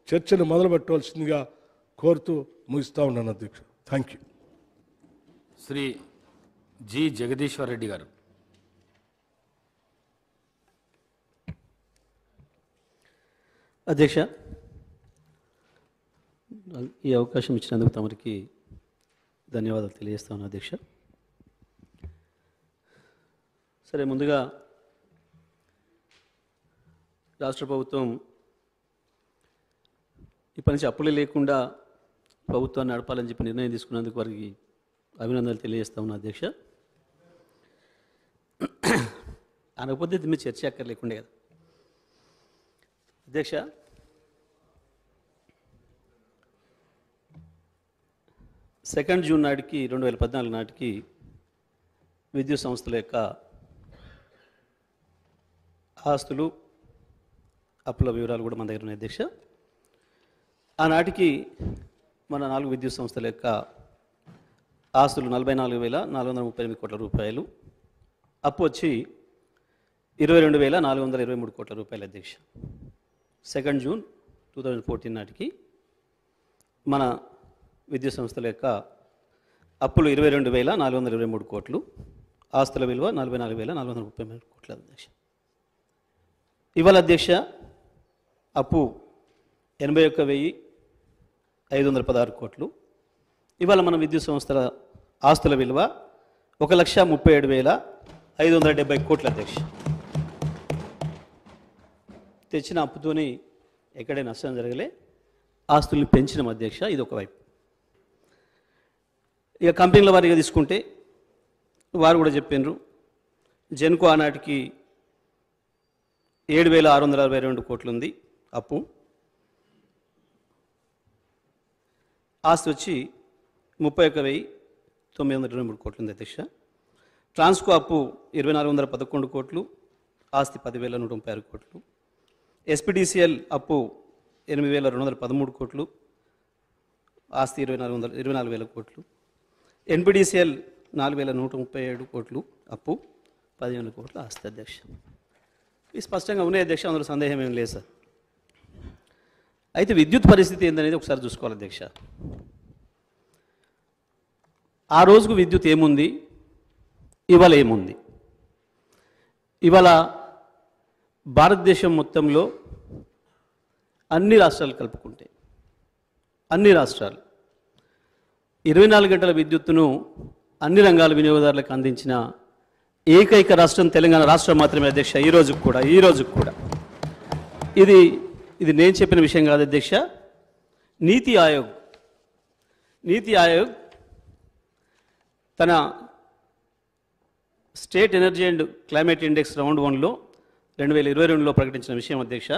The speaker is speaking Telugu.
చర్చను మొదలుపెట్టవలసిందిగా కోరుతూ ముగిస్తా ఉన్నాను అధ్యక్ష. Thank you. శ్రీ జి జగదీశ్వర్ రెడ్డి గారు. అధ్యక్ష, ఈ అవకాశం ఇచ్చినందుకు తమరికి ధన్యవాదాలు తెలియజేస్తాను అధ్యక్ష. సరే, ముందుగా రాష్ట్ర ప్రభుత్వం ఇప్పటి నుంచి అప్పులే లేకుండా ప్రభుత్వాన్ని నడపాలని చెప్పి నిర్ణయం తీసుకున్నందుకు వారికి అభినందనలు తెలియజేస్తా ఉన్నా అధ్యక్ష. అనకపోతే ఇది మీరు చర్చ అక్కర్లేకుండే కదా అధ్యక్ష. సెకండ్ జూన్ నాటికి 2014 నాటికి విద్యుత్ సంస్థల యొక్క ఆస్తులు అప్పుల వివరాలు కూడా మన దగ్గర ఉన్నాయి అధ్యక్ష. ఆనాటికి మన 4 విద్యుత్ సంస్థల యొక్క ఆస్తులు 44,438 కోట్ల రూపాయలు, అప్పు వచ్చి 22,423 కోట్ల రూపాయలు అధ్యక్ష. సెకండ్ జూన్ 2014 నాటికి మన విద్యుత్ సంస్థల యొక్క అప్పులు 22,423 కోట్లు, ఆస్తుల విలువ 44,433 కోట్ల అధ్యక్ష. ఇవాళ అధ్యక్ష అప్పు 81,516 కోట్లు. ఇవాళ మన విద్యుత్ సంస్థల ఆస్తుల విలువ 1,37,570 కోట్ల అధ్యక్ష. తెచ్చిన అప్పుతోని ఎక్కడే నష్టం జరగలే, ఆస్తుల్ని పెంచిన అధ్యక్ష. ఇది ఒకవైపు. ఇక కంపెనీల వారీగా తీసుకుంటే వారు కూడా చెప్పినారు, జెన్కో ఆనాటికి 7,662 కోట్లు ఉంది అప్పు, ఆస్తి వచ్చి 31,923 కోట్లు ఉంది అధ్యక్ష. ట్రాన్స్కో అప్పు 2,411 కోట్లు, ఆస్తి 10,136 కోట్లు. ఎస్పీడీసీఎల్ అప్పు 8,213 కోట్లు, ఆస్తి 24,000 కోట్లు. ఎన్పీడీసీఎల్ 4,137 కోట్లు అప్పు, 15 కోట్ల ఆస్తి అధ్యక్ష. ఇది స్పష్టంగా ఉన్నాయి అధ్యక్ష, అందులో సందేహం ఏం లేదు సార్. అయితే విద్యుత్ పరిస్థితి ఏందనేది ఒకసారి చూసుకోవాలి అధ్యక్ష. ఆ రోజుకు విద్యుత్ ఏముంది, ఇవాళ ఏముంది? ఇవాళ భారతదేశం మొత్తంలో అన్ని రాష్ట్రాలు కలుపుకుంటే, అన్ని రాష్ట్రాలు 24 గంటల విద్యుత్తును అన్ని రంగాల వినియోగదారులకు అందించిన ఏకైక రాష్ట్రం తెలంగాణ రాష్ట్రం మాత్రమే అధ్యక్ష. ఈ రోజుకు కూడా ఇది నేను చెప్పిన విషయం కాదు అధ్యక్ష. నీతి ఆయోగ్ తన state energy and climate index round 1లో 2022లో ప్రకటించిన విషయం అధ్యక్ష.